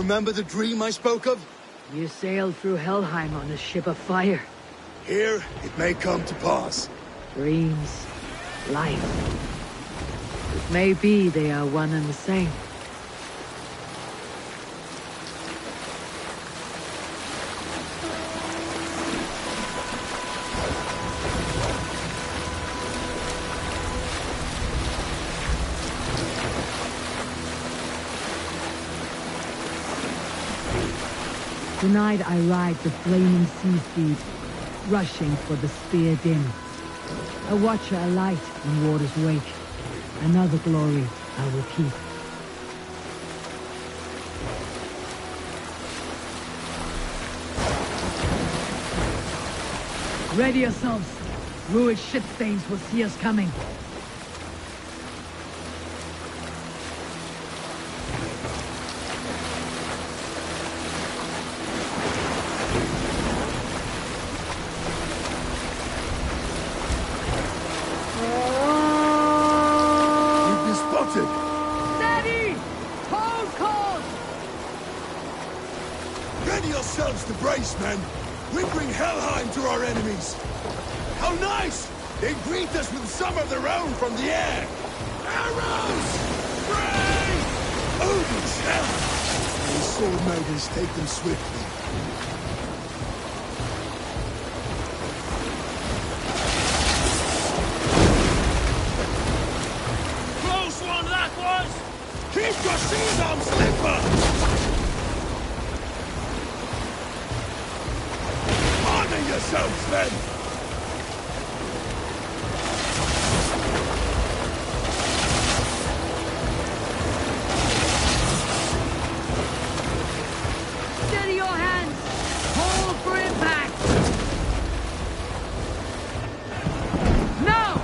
remember the dream I spoke of? You sailed through Helheim on a ship of fire. Here, it may come to pass. Dreams, life. It may be they are one and the same. Tonight I ride the flaming sea steed, rushing for the spear dim. A watcher alight when waters wake. Another glory I will keep. Ready yourselves. Ruined ship stains will see us coming. Steady! Hold course! Ready yourselves to brace, men! We bring Helheim to our enemies! How nice! They greet us with some of their own from the air! Arrows! Spray! Odin's hell! The sword maidens take them swiftly. Keep your shield on, Slipper! Honor yourselves, then! Steady your hands! Hold for impact! No!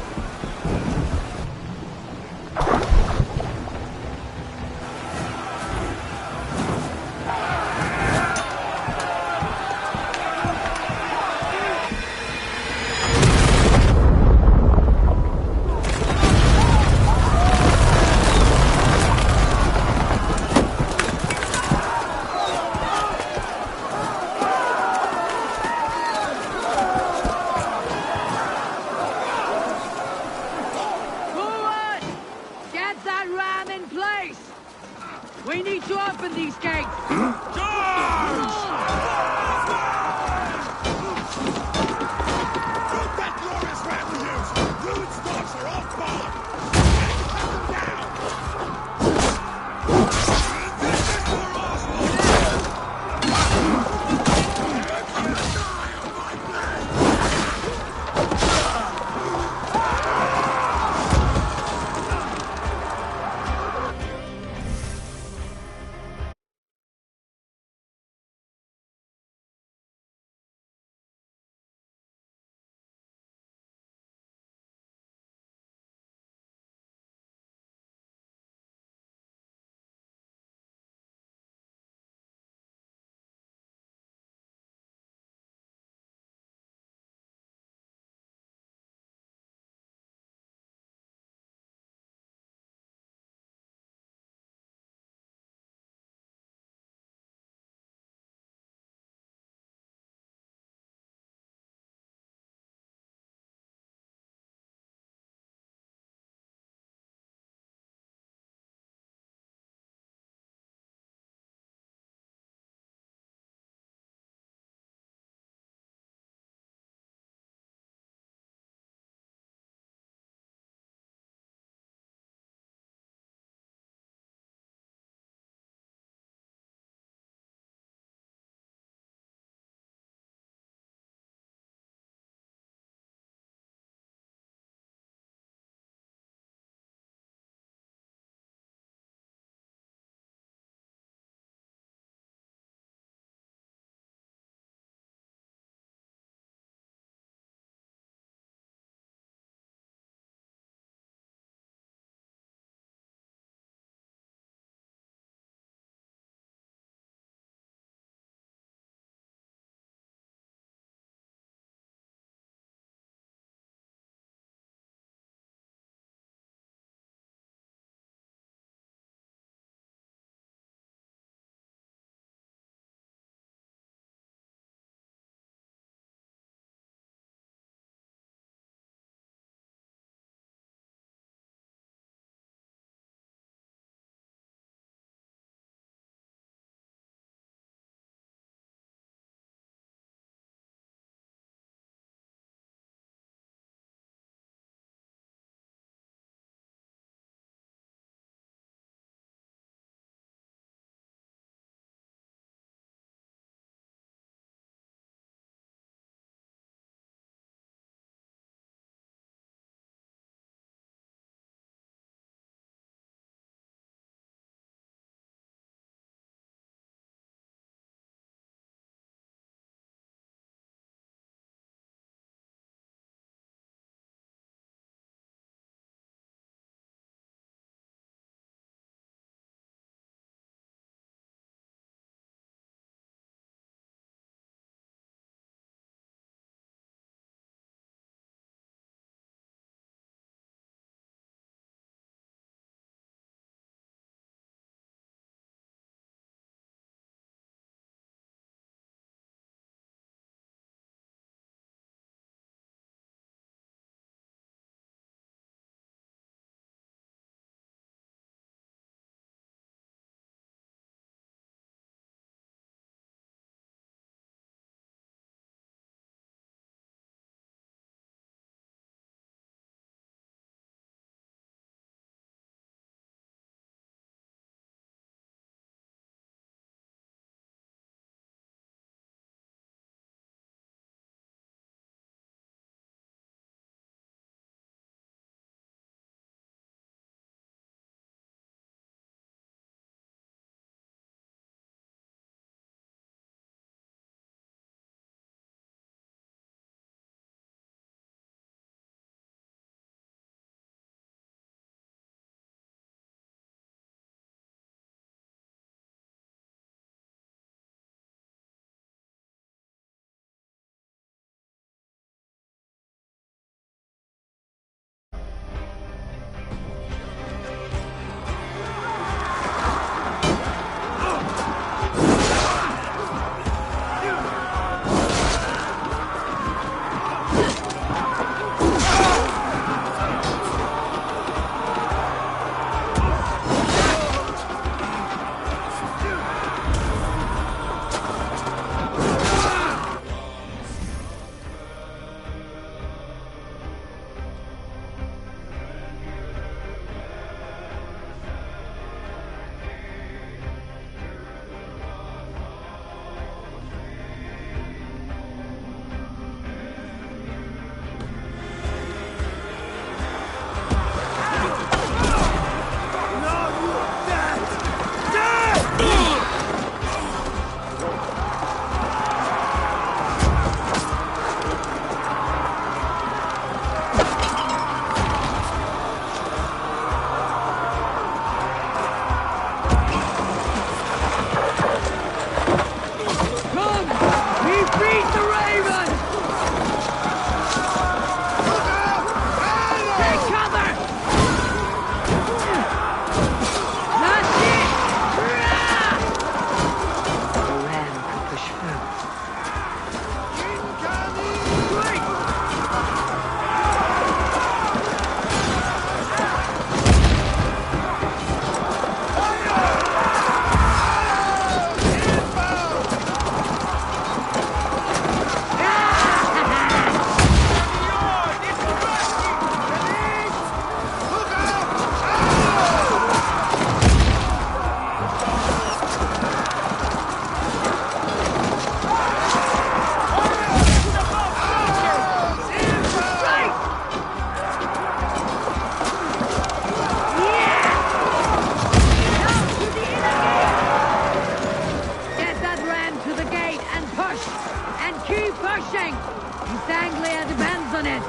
Anglia depends on it.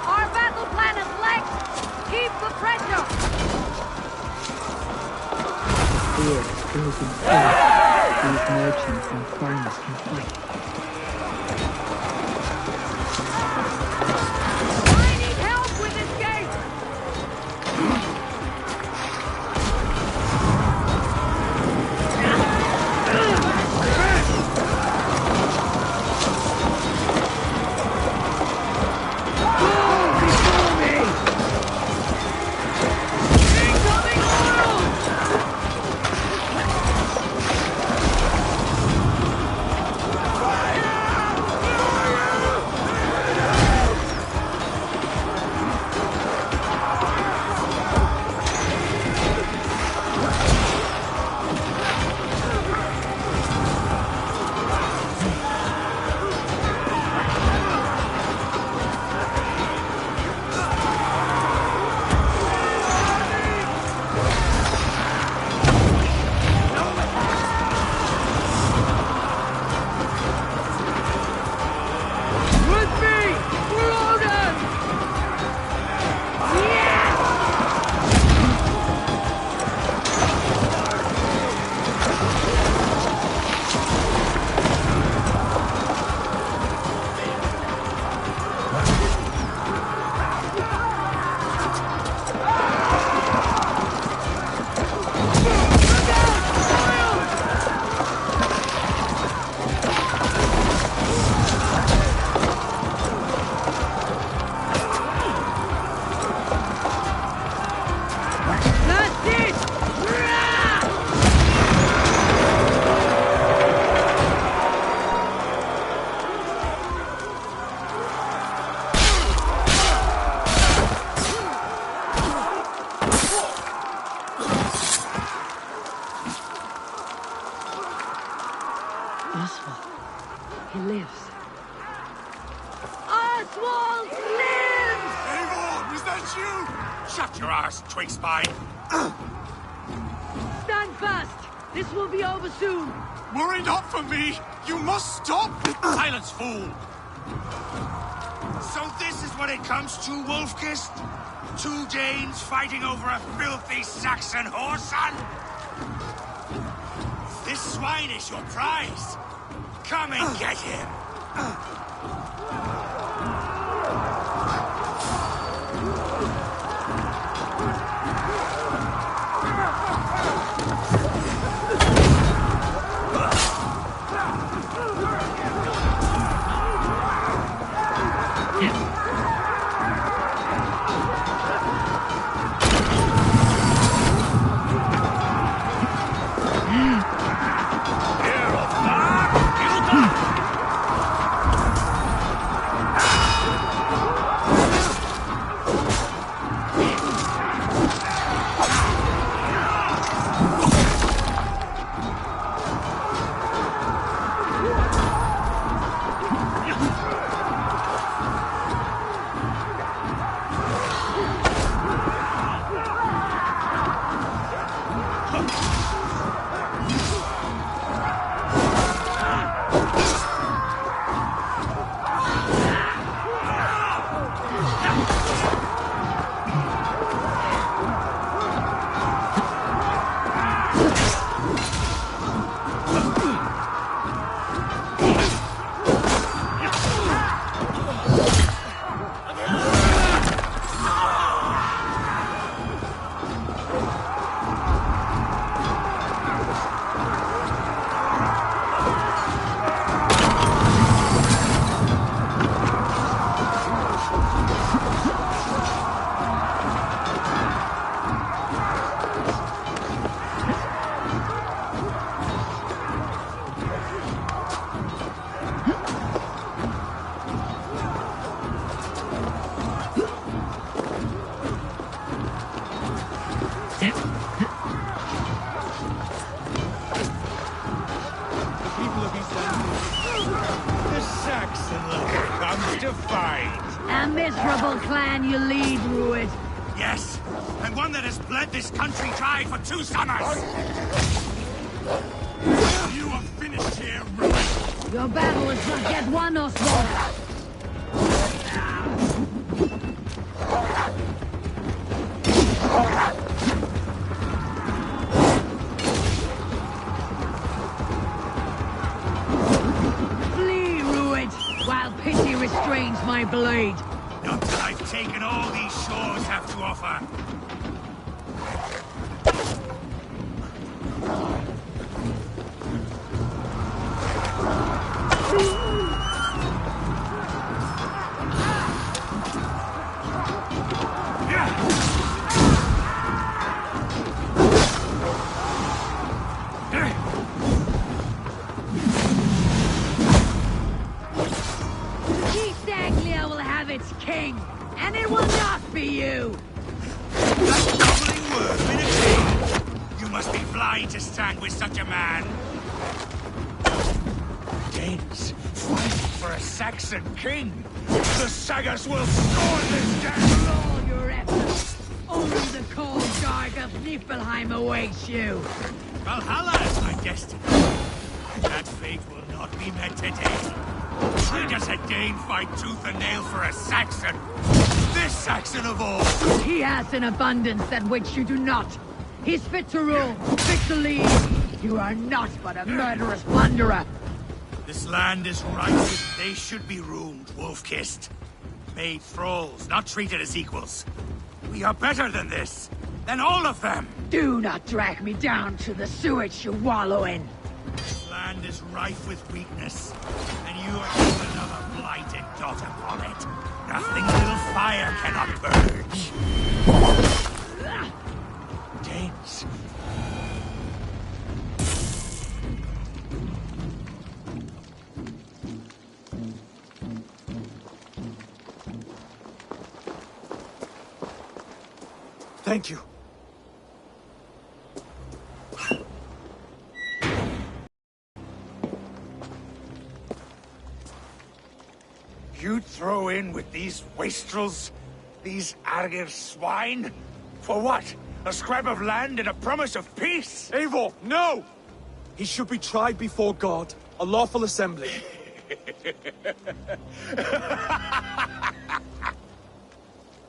Our battle plan is light. Keep the pressure. Fear is building faith. These merchants and foreigners can fight. I need help with this gate. Oswald. He lives. Oswald lives! Eivor, is that you? Shut your arse, twig spine! Stand fast! This will be over soon! Worry not for me! You must stop! Silence, fool! So this is what it comes to, Wolfkist? 2 Danes fighting over a filthy Saxon whoreson? This swine is your prize! Come and get him! A miserable clan you lead, Rued. Yes, and one that has bled this country dry for 2 summers! You are finished here, Ruin! Your battle is not yet won, Oswald. my blade. Not till I've taken all these shores have to offer. East Anglia will have its king, and it will not be you! That doubling word in a king! You must be blind to stand with such a man! Danes, fighting for a Saxon king! The Sagas will scorn this day! All your efforts, only the cold dark of Niflheim awaits you! Valhalla is my destiny. That fate will not be met today. Why does a Dane fight tooth and nail for a Saxon? This Saxon of all! He has an abundance than which you do not. He's fit to rule, fit to lead. You are not but a murderous plunderer. This land is right. They should be ruled, wolf-kissed. Made thralls, not treated as equals. We are better than this. Than all of them. Do not drag me down to the sewage you wallow in. This land is rife with weakness. And you are just another blighted dot upon it. Nothing a little fire cannot purge. Danes. Thank you. You'd throw in with these wastrels? These Argir swine? For what? A scrap of land and a promise of peace? Eivor, no! He should be tried before God, a lawful assembly.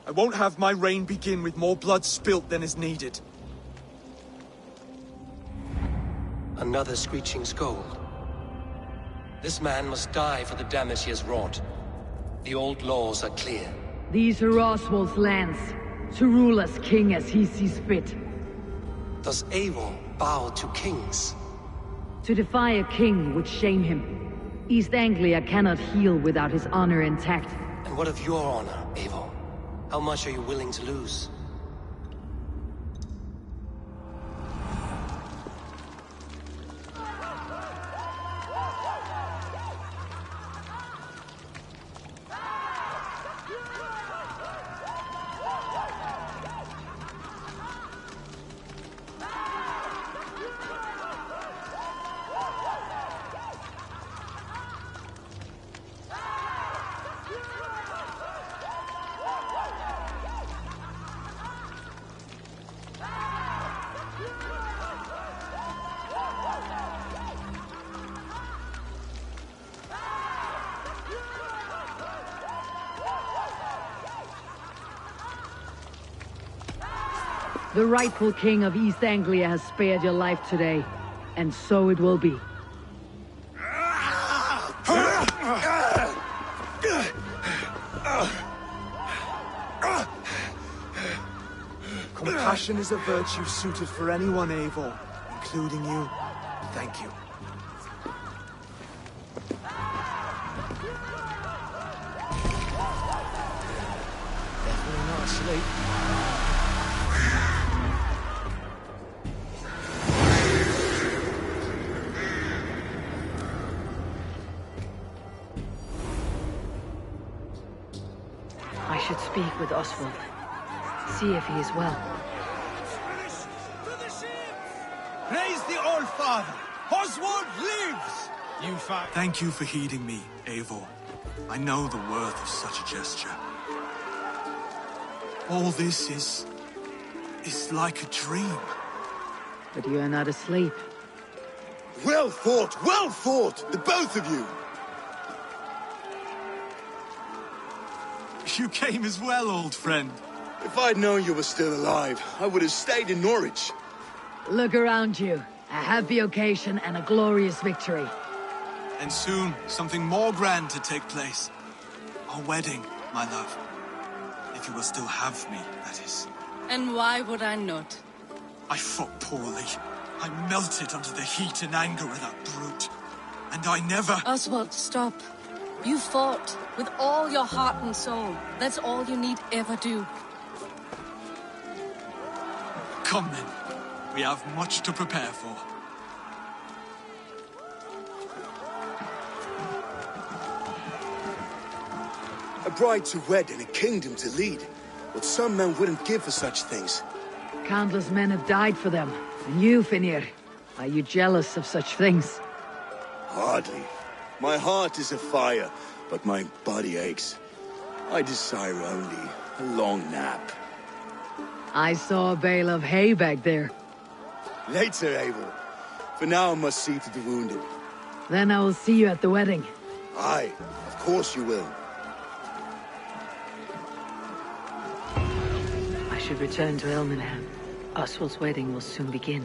I won't have my reign begin with more blood spilt than is needed. Another screeching scold. This man must die for the damage he has wrought. The old laws are clear. These are Oswald's lands, to rule as king as he sees fit. Does Eivor bow to kings? To defy a king would shame him. East Anglia cannot heal without his honor intact. And what of your honor, Eivor? How much are you willing to lose? The rightful king of East Anglia has spared your life today, and so it will be. Compassion is a virtue suited for anyone, Eivor, including you. Thank you. Definitely not asleep. I should speak with Oswald. See if he is well. Praise the All-Father! Oswald lives! Thank you for heeding me, Eivor. I know the worth of such a gesture. All this is like a dream. But you are not asleep. Well fought, the both of you! You came as well, old friend. If I'd known you were still alive, I would have stayed in Norwich. Look around you. A happy occasion and a glorious victory. And soon, something more grand to take place. Our wedding, my love. If you will still have me, that is. And why would I not? I fought poorly. I melted under the heat and anger of that brute. And I never... Oswald, stop. You fought with all your heart and soul. That's all you need ever do. Come then. We have much to prepare for. A bride to wed and a kingdom to lead. What some men wouldn't give for such things. Countless men have died for them. And you, Finnir, are you jealous of such things? Hardly. My heart is afire, but my body aches. I desire only a long nap. I saw a bale of hay back there. Later, Eivor. For now, I must see to the wounded. Then I will see you at the wedding. Aye, of course you will. I should return to Elmenham. Oswald's wedding will soon begin.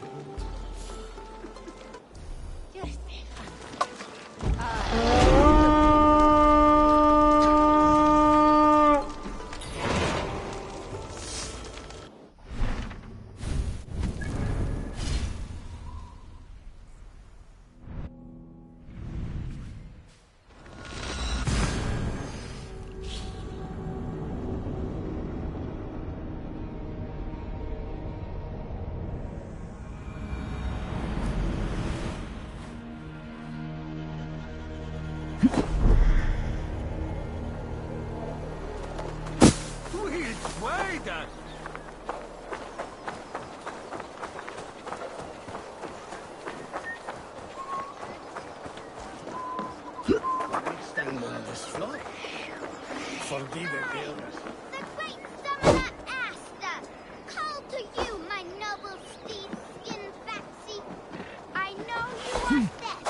Forgive it, The great summoner Asta! Call to you, my noble steed skin fancy. I know you are dead,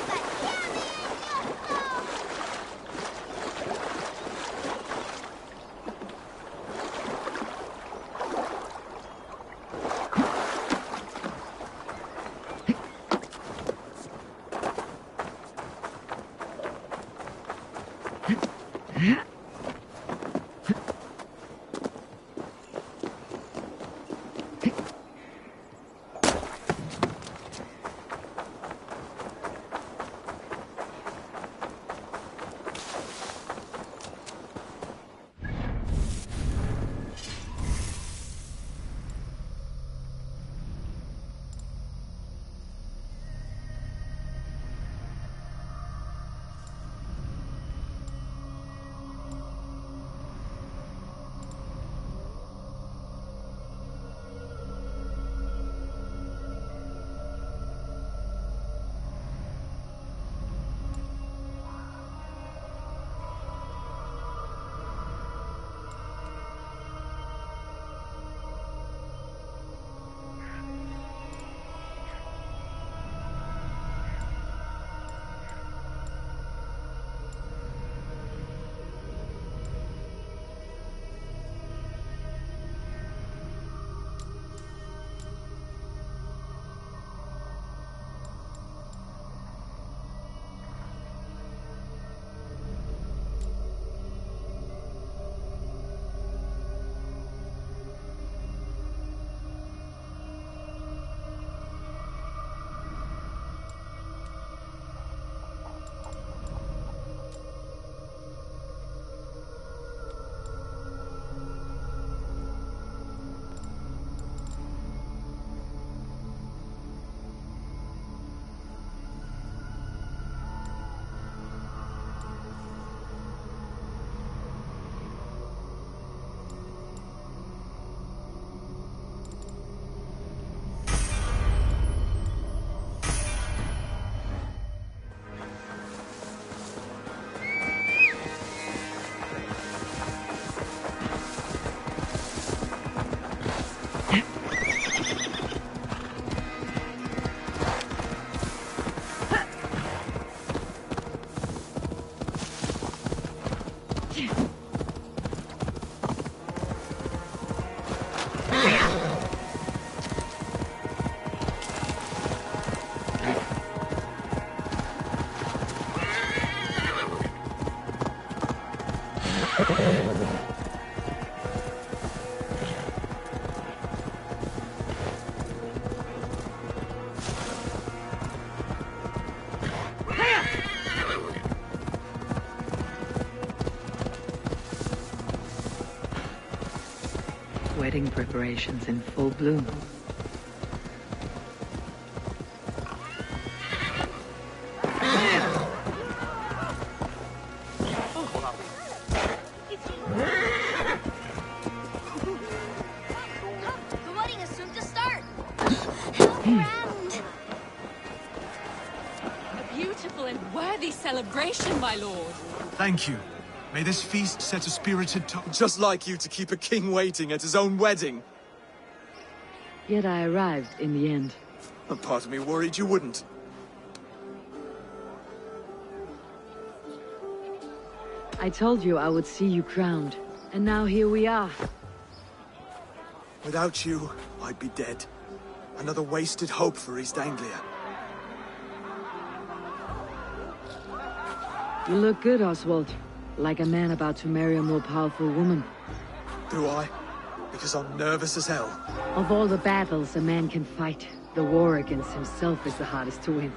but hear me in your soul! Wedding preparations in full bloom. The wedding is soon to start. How grand! A beautiful and worthy celebration, my lord. Thank you. May this feast set a spirited tone. Just like you to keep a king waiting at his own wedding. Yet I arrived in the end. A part of me worried you wouldn't. I told you I would see you crowned, and now here we are. Without you, I'd be dead. Another wasted hope for East Anglia. You look good, Oswald. Like a man about to marry a more powerful woman. Do I? Because I'm nervous as hell. Of all the battles a man can fight, the war against himself is the hardest to win.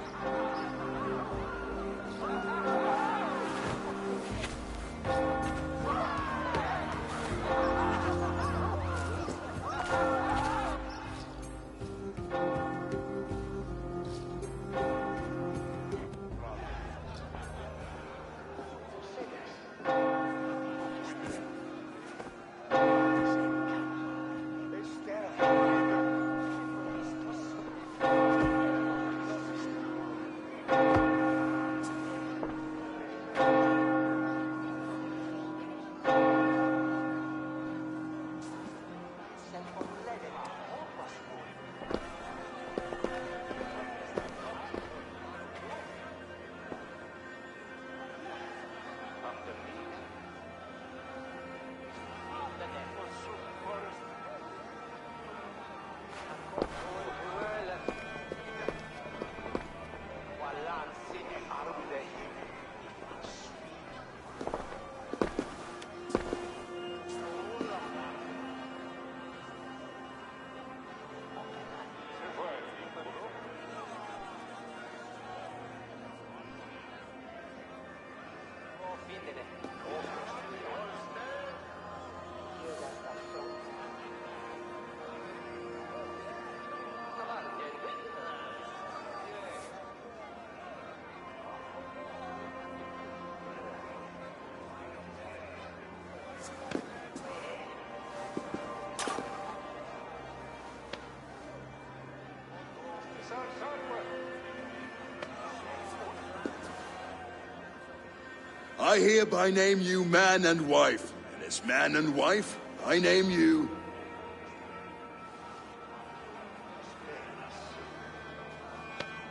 I hereby name you man and wife, and as man and wife, I name you...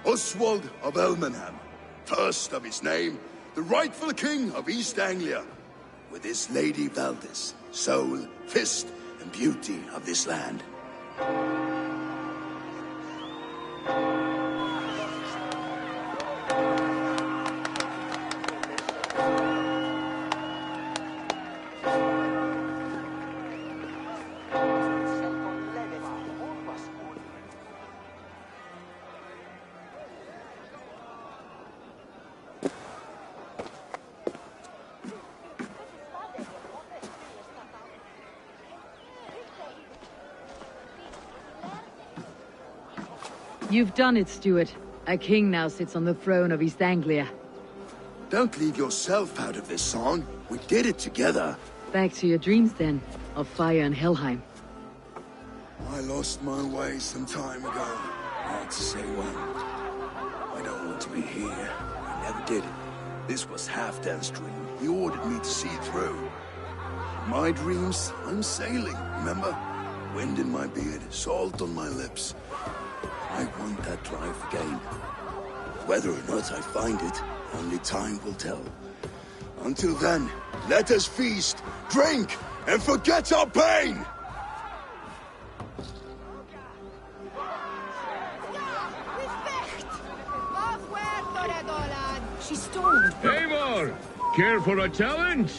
Oswald of Elmenham, first of his name, the rightful king of East Anglia, with his lady Valdis, soul, fist, and beauty of this land. You've done it, Stuart. A king now sits on the throne of East Anglia. Don't leave yourself out of this song. We did it together. Back to your dreams, then, of fire and Helheim. I lost my way some time ago. Hard to say when. I don't want to be here. I never did it. This was Halfdan's dream. He ordered me to see it through. In my dreams, I'm sailing, remember? Wind in my beard, salt on my lips. I want that drive again. Whether or not I find it, only time will tell. Until then, let us feast, drink, and forget our pain! She stormed. Eivor, care for a challenge?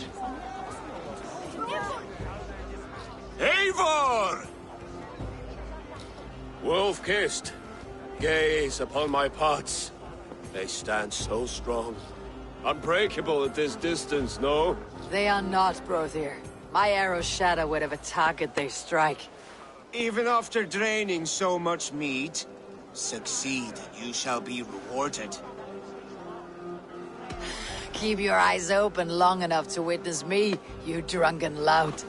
Wolf-kissed, gaze upon my pots. They stand so strong. Unbreakable at this distance, no? They are not, Brother. My arrows shatter whatever target they strike. Even after draining so much meat, succeed and you shall be rewarded. Keep your eyes open long enough to witness me, you drunken lout.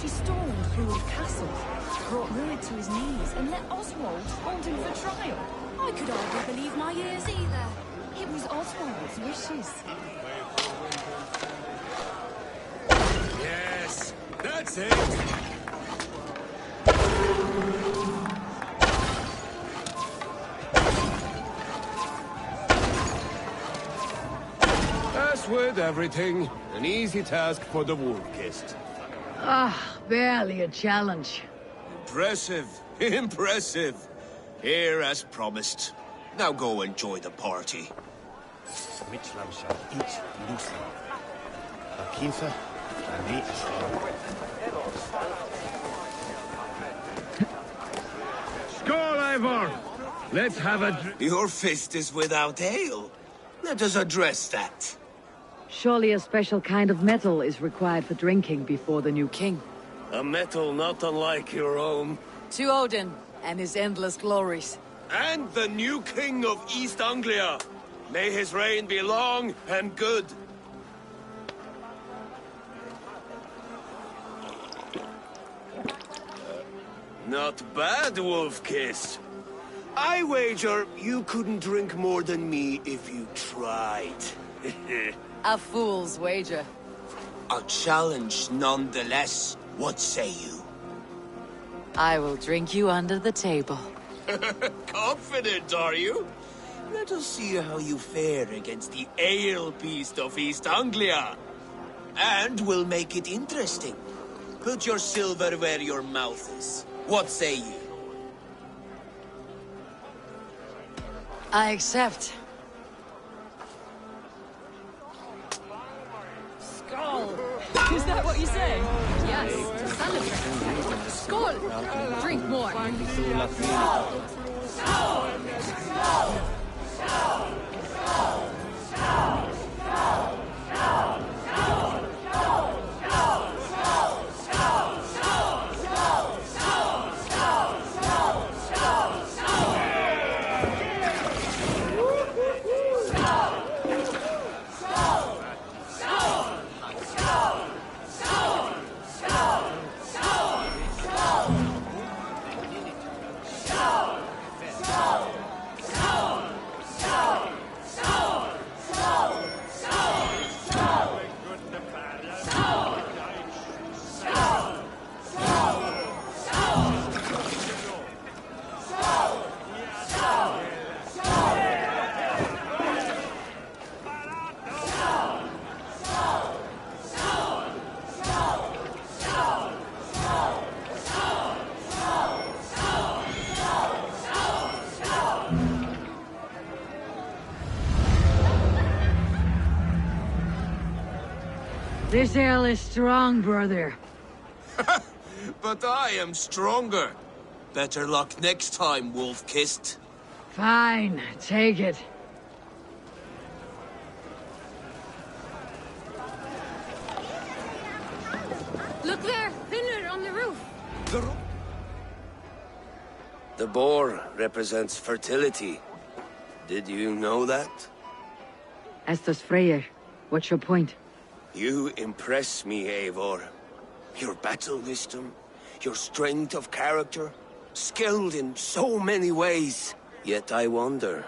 She stormed Heward Castle, brought Rued to his knees, and let Oswald hold him for trial. I could hardly believe my ears either. It was Oswald's wishes. Yes, that's it. As with everything, an easy task for the Wolf-kissed. Ah, barely a challenge. Impressive, impressive. Here as promised. Now go enjoy the party. Mitchlam shall eat loosely. Akintha and eat. Skål, Eivor! Let's have a Your fist is without ale. Let us address that. Surely a special kind of metal is required for drinking before the new king. A metal not unlike your own. To Odin and his endless glories. And the new king of East Anglia. May his reign be long and good. Not bad, Wolf-kissed. I wager you couldn't drink more than me if you tried. A fool's wager. A challenge nonetheless. What say you? I will drink you under the table. Confident, are you? Let us see how you fare against the ale beast of East Anglia. And we'll make it interesting. Put your silver where your mouth is. What say you? I accept. Skull! Is that what you say? Yes, to celebrate. Skull! Drink more. This ale is strong, brother. But I am stronger. Better luck next time, Wolf-kissed. Fine, take it. Look there! Thinner on the roof! The boar represents fertility. Did you know that? As does Freyr. What's your point? You impress me, Eivor. Your battle wisdom, your strength of character, skilled in so many ways. Yet I wonder,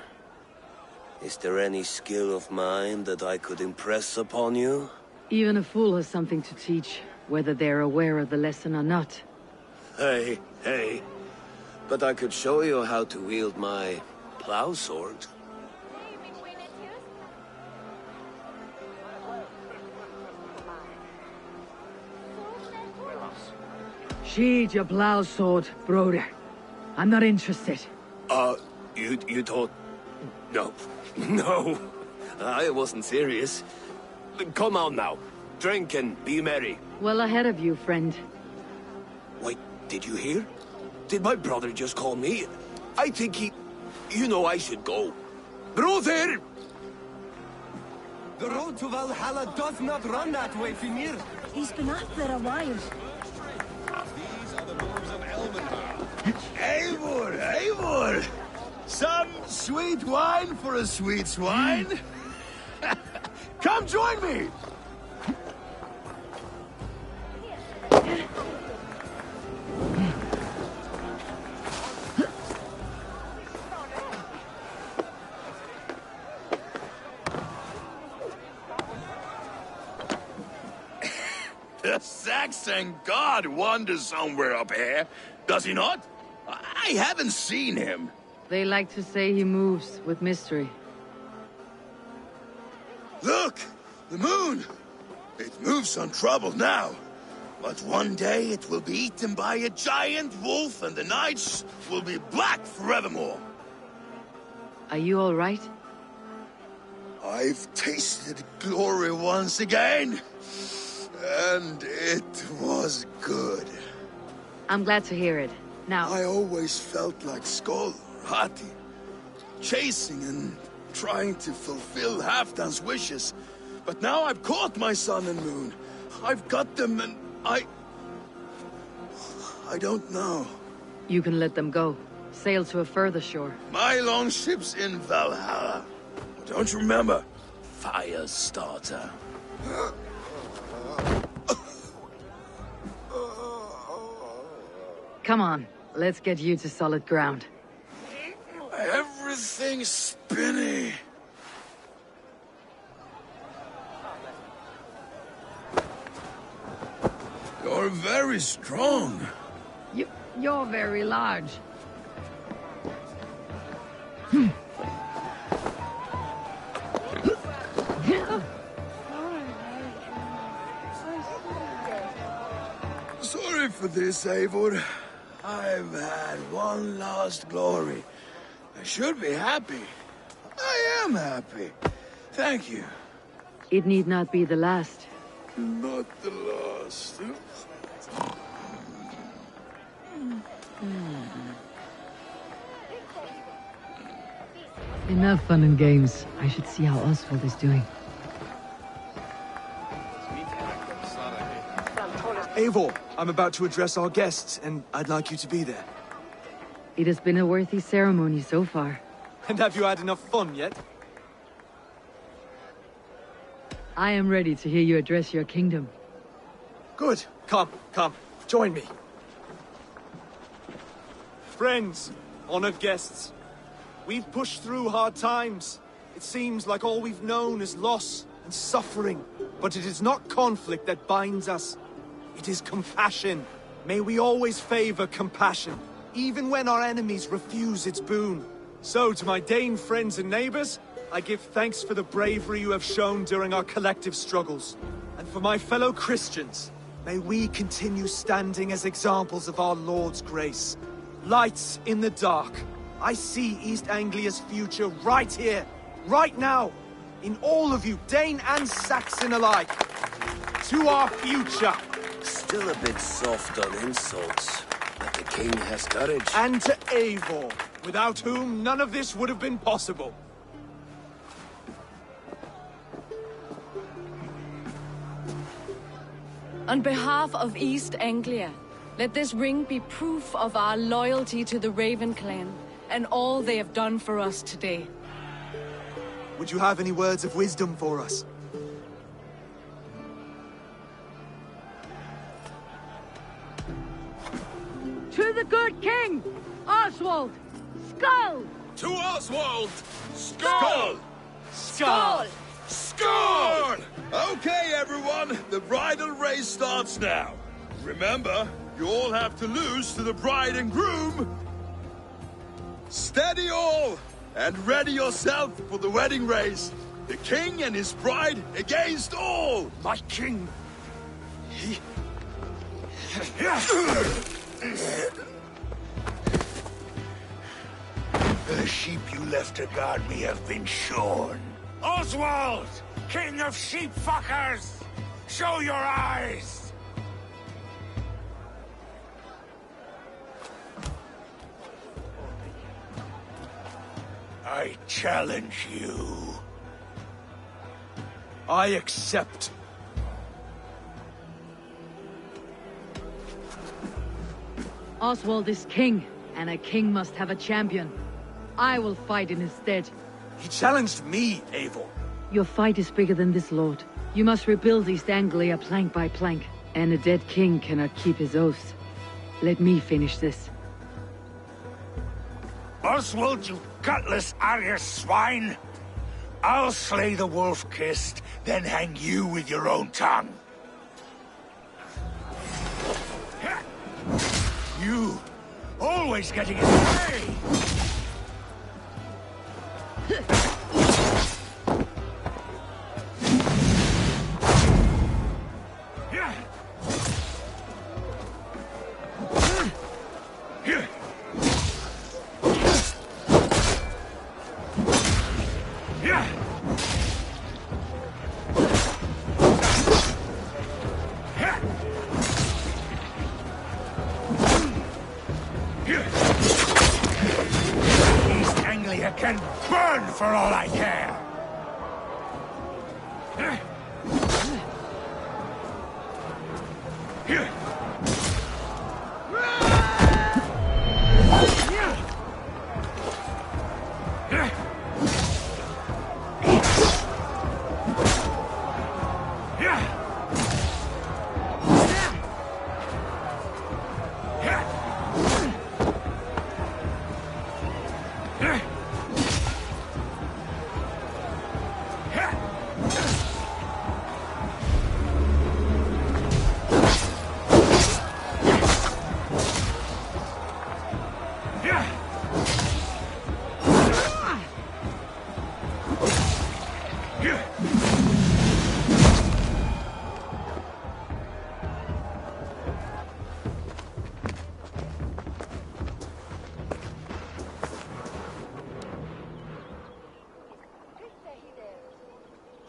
is there any skill of mine that I could impress upon you? Even a fool has something to teach, whether they're aware of the lesson or not. Hey, but I could show you how to wield my plow sword. Sheathe your plow sword, brother. I'm not interested. You thought... No. No. I wasn't serious. Come on now. drink and be merry. Well ahead of you, friend. Wait, did you hear? Did my brother just call me? I think he... You know I should go. Brother! The road to Valhalla does not run that way, Fimir. He's been out there a while. These are the moves of Elmenhar. Eivor! Eivor! Some sweet wine for a sweet swine? Come join me! The Saxon god wanders somewhere up here, does he not? I haven't seen him. They like to say he moves with mystery. Look! The moon! It moves untroubled now. But one day it will be eaten by a giant wolf and the nights will be black forevermore. Are you all right? I've tasted glory once again. And it was good. I'm glad to hear it. Now... I always felt like Skoll or Hati. Chasing and trying to fulfill Halfdan's wishes. But now I've caught my sun and moon. I've got them and I don't know. You can let them go. Sail to a further shore. My longship's in Valhalla. Don't you remember? Firestarter. Come on, let's get you to solid ground. Everything's spinny. You're very strong. You're very large. Sorry for this, Eivor. I've had one last glory. I should be happy. I am happy. Thank you. It need not be the last. Not the last. Enough fun and games. I should see how Oswald is doing. Eivor, I'm about to address our guests, and I'd like you to be there. It has been a worthy ceremony so far. And have you had enough fun yet? I am ready to hear you address your kingdom. Good. Come, join me. Friends, honored guests, we've pushed through hard times. It seems like all we've known is loss and suffering. But it is not conflict that binds us. It is compassion. May we always favor compassion, even when our enemies refuse its boon. So, to my Dane friends and neighbors, I give thanks for the bravery you have shown during our collective struggles. And for my fellow Christians, may we continue standing as examples of our Lord's grace. Lights in the dark. I see East Anglia's future right here, right now, in all of you, Dane and Saxon alike. To our future. Still a bit soft on insults, but the king has courage. And to Eivor, without whom none of this would have been possible. On behalf of East Anglia, let this ring be proof of our loyalty to the Raven clan and all they have done for us today. Would you have any words of wisdom for us? To the good king, Oswald! Skull! To Oswald! Skull! Skull! Skull! Okay, everyone, the bridal race starts now. Remember, you all have to lose to the bride and groom. Steady all, and ready yourself for the wedding race. The king and his bride against all. My king! The sheep you left to guard me have been shorn. Oswald! King of sheep fuckers! Show your eyes! I challenge you. I accept. Oswald is king, and a king must have a champion. I will fight in his stead. He challenged me, Eivor. Your fight is bigger than this, Lord. You must rebuild East Anglia plank by plank, and a dead king cannot keep his oaths. Let me finish this. Oswald, you gutless Arya swine! I'll slay the wolf-kissed, then hang you with your own tongue. You, always getting in the way! East Anglia can burn for all I care!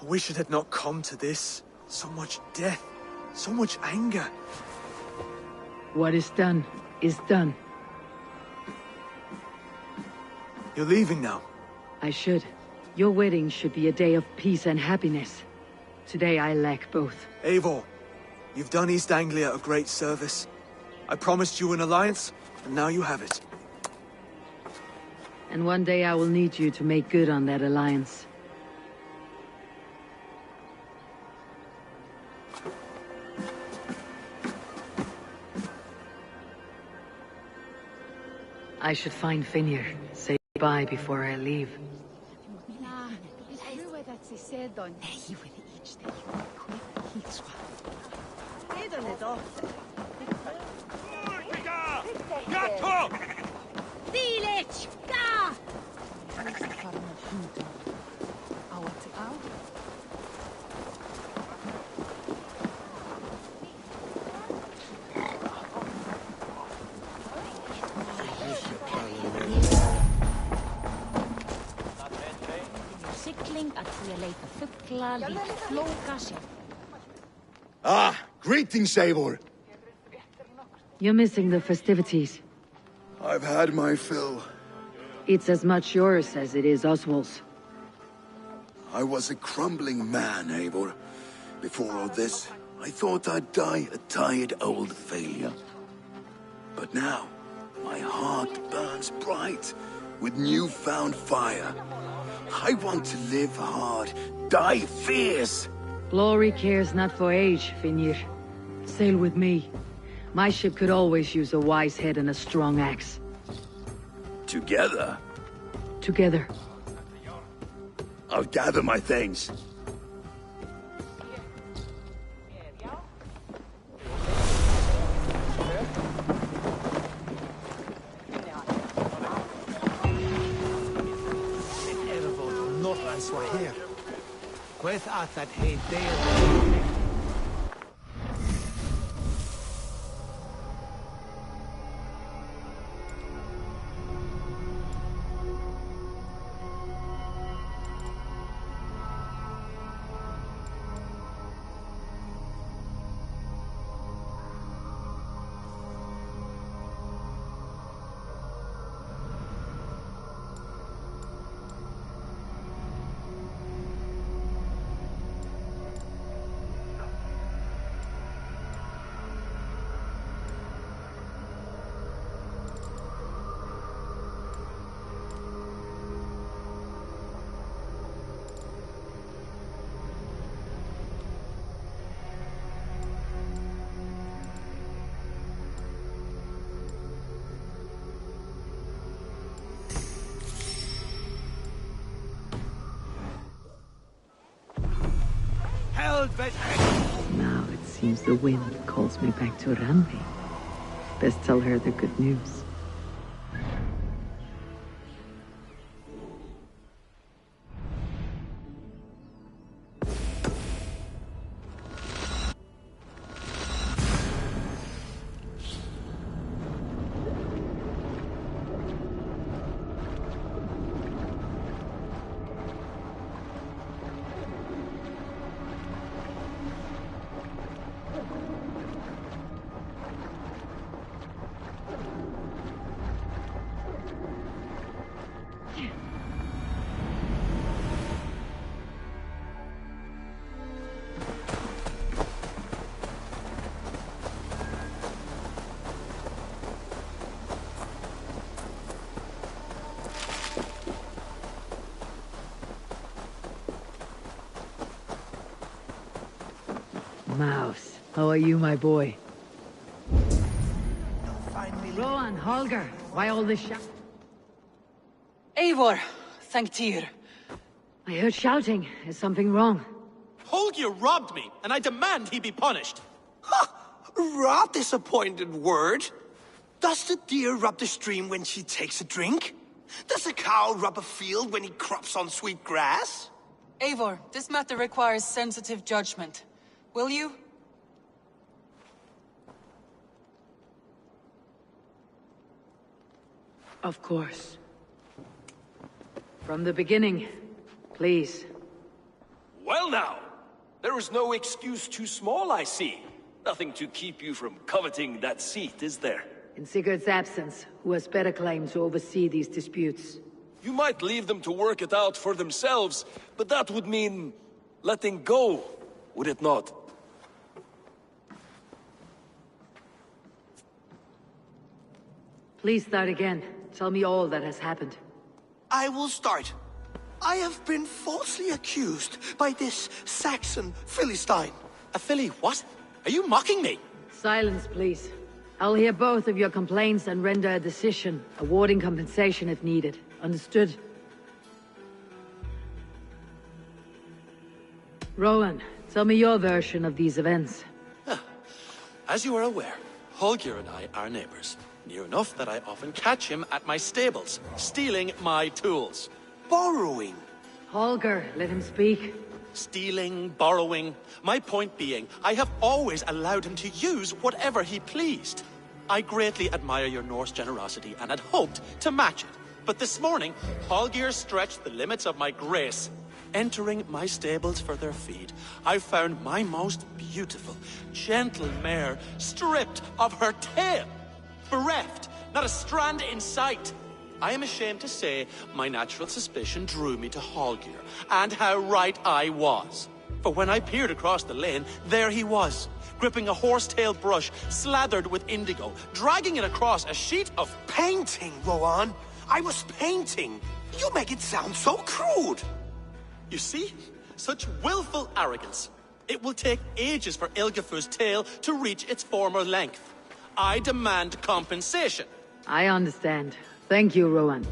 I wish it had not come to this. So much death, so much anger. What is done, is done. You're leaving now. I should. Your wedding should be a day of peace and happiness. Today I lack both. Eivor, you've done East Anglia a great service. I promised you an alliance, and now you have it. And one day I will need you to make good on that alliance. I should find Finnr. Say bye before I leave. Ah, greetings, Eivor. You're missing the festivities. I've had my fill. It's as much yours as it is Oswald's. I was a crumbling man, Eivor. Before all this, I thought I'd die a tired old failure. But now, my heart burns bright with newfound fire. I want to live hard, die fierce. Glory cares not for age, Finnr. Sail with me. My ship could always use a wise head and a strong axe. Together? Together. I'll gather my things. Queth at that hey day. Now it seems the wind calls me back to Randvi. Best tell her the good news. Mouse, how are you, my boy? Rowan, Holger, why all this shout? Eivor, thank Tyr. I heard shouting. Is something wrong? Holger robbed me, and I demand he be punished. Ha! Rot disappointed word. Does the deer rub the stream when she takes a drink? Does a cow rub a field when he crops on sweet grass? Eivor, this matter requires sensitive judgment. Will you? Of course. From the beginning, please. Well now, there is no excuse too small, I see. Nothing to keep you from coveting that seat, is there? In Sigurd's absence, who has better claim to oversee these disputes? You might leave them to work it out for themselves, but that would mean letting go, would it not? Please start again. Tell me all that has happened. I will start. I have been falsely accused by this Saxon Philistine. A Philly what? Are you mocking me? Silence, please. I'll hear both of your complaints and render a decision, awarding compensation if needed. Understood? Rowan, tell me your version of these events. As you are aware, Holger and I are neighbors. Near enough that I often catch him at my stables, stealing my tools. Borrowing. Holger, let him speak. Stealing, borrowing. My point being, I have always allowed him to use whatever he pleased. I greatly admire your Norse generosity and had hoped to match it. But this morning, Holger stretched the limits of my grace. Entering my stables for their feed, I found my most beautiful, gentle mare stripped of her tail. Bereft, not a strand in sight. I am ashamed to say my natural suspicion drew me to Holger, and how right I was. For when I peered across the lane, there he was, gripping a horsetail brush slathered with indigo, dragging it across a sheet of painting, Rowan. I was painting. You make it sound so crude. You see? Such willful arrogance. It will take ages for Ilgefu's tail to reach its former length. I demand compensation. I understand. Thank you, Rowan.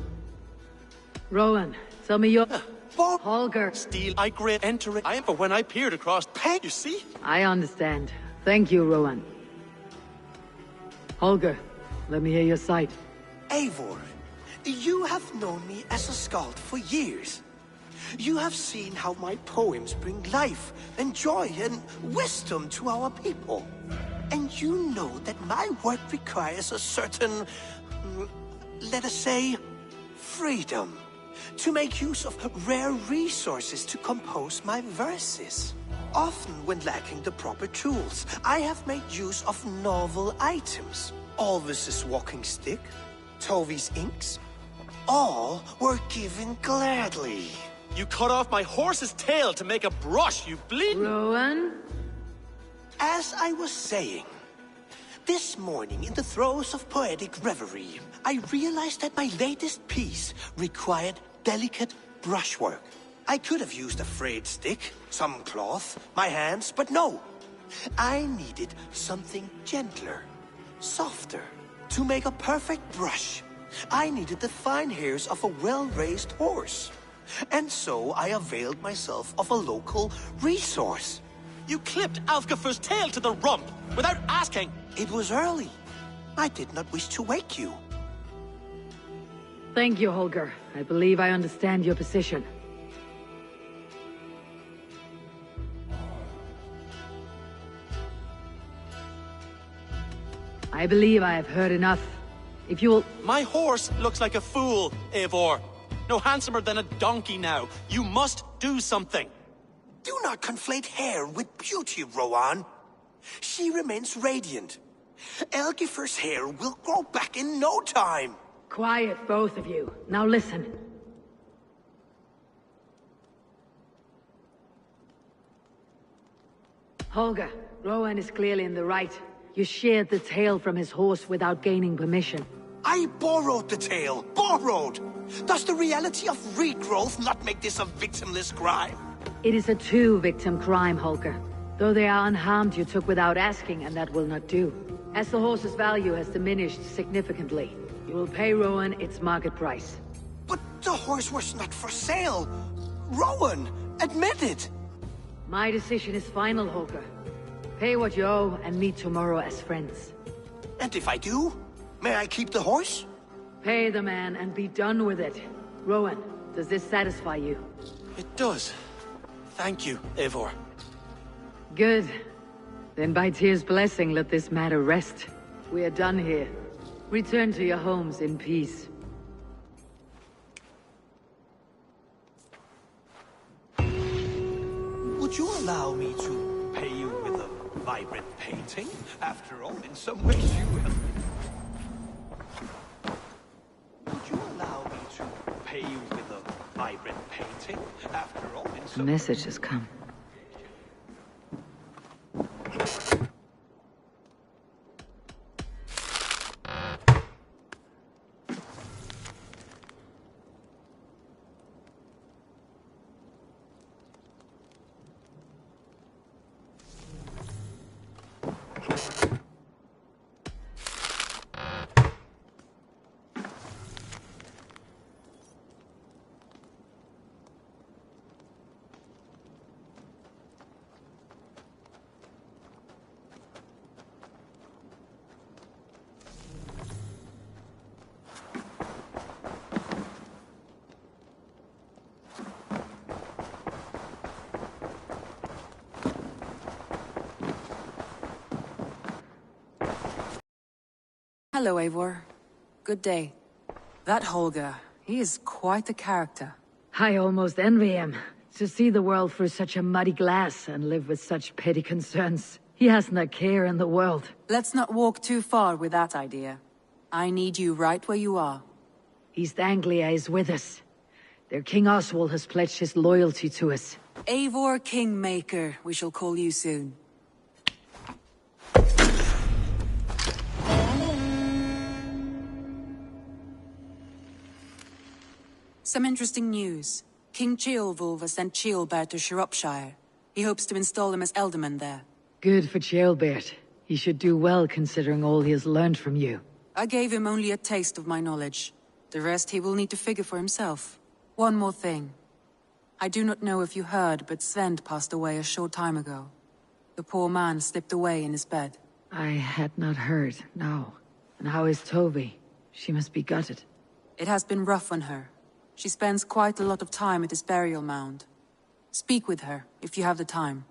Rowan, tell me your... Holger. Steal, I great enter it. I am for when I peered across paint, you see? I understand. Thank you, Rowan. Holger, let me hear your side. Eivor, you have known me as a skald for years. You have seen how my poems bring life and joy and wisdom to our people. And you know that my work requires a certain, let us say, freedom. To make use of rare resources to compose my verses. Often when lacking the proper tools, I have made use of novel items. Alvis's walking stick, Tovi's inks, all were given gladly. You cut off my horse's tail to make a brush, you bleed. Rowan? As I was saying, this morning in the throes of poetic reverie, I realized that my latest piece required delicate brushwork. I could have used a frayed stick, some cloth, my hands, but no. I needed something gentler, softer. To make a perfect brush, I needed the fine hairs of a well-raised horse. And so I availed myself of a local resource. You clipped Alfgafu's tail to the rump without asking. It was early. I did not wish to wake you. Thank you, Holger. I believe I understand your position. I believe I have heard enough. If you will... My horse looks like a fool, Eivor. No handsomer than a donkey now. You must do something. Do not conflate hair with beauty, Rowan. She remains radiant. Algifer's hair will grow back in no time. Quiet, both of you. Now listen. Holger, Rowan is clearly in the right. You sheared the tail from his horse without gaining permission. I borrowed the tail. Borrowed! Does the reality of regrowth not make this a victimless crime? It is a two-victim crime, Holger. Though they are unharmed, you took without asking, and that will not do. As the horse's value has diminished significantly, you will pay Rowan its market price. But the horse was not for sale. Rowan, admit it. My decision is final, Holger. Pay what you owe and meet tomorrow as friends. And if I do, may I keep the horse? Pay the man and be done with it. Rowan, does this satisfy you? It does. Thank you, Eivor. Good. Then by Tyr's blessing, let this matter rest. We are done here. Return to your homes in peace. Would you allow me to pay you with a vibrant painting? After all, in some ways you helped me. Would you allow me to pay you with a vibrant painting? After all, in some... A message has come. Hello, Eivor. Good day. That Holger, he is quite a character. I almost envy him. To see the world through such a muddy glass and live with such petty concerns. He hasn't a care in the world. Let's not walk too far with that idea. I need you right where you are. East Anglia is with us. Their King Oswald has pledged his loyalty to us. Eivor Kingmaker, we shall call you soon. Some interesting news. King Ceolwulf has sent Ceolbert to Shropshire. He hopes to install him as Elderman there. Good for Ceolbert. He should do well considering all he has learned from you. I gave him only a taste of my knowledge. The rest he will need to figure for himself. One more thing. I do not know if you heard, but Svend passed away a short time ago. The poor man slipped away in his bed. I had not heard, no. And how is Toby? She must be gutted. It has been rough on her. She spends quite a lot of time at his burial mound. Speak with her, if you have the time.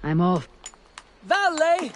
I'm off. Valet!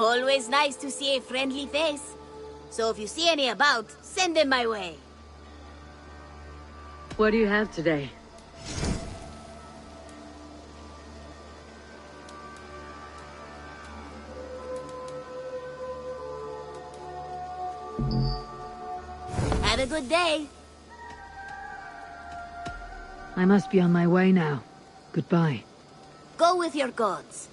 Always nice to see a friendly face. So if you see any about, send them my way. What do you have today? Have a good day. I must be on my way now. Goodbye. Go with your gods.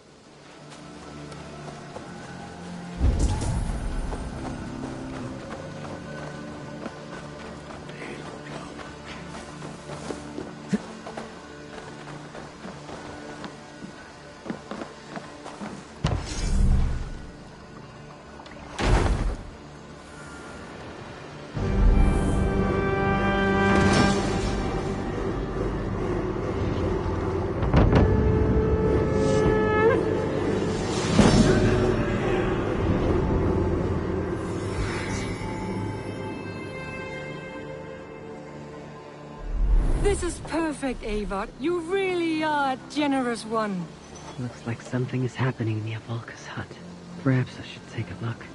This is perfect, Eivor. You really are a generous one. Looks like something is happening near Volka's hut. Perhaps I should take a look.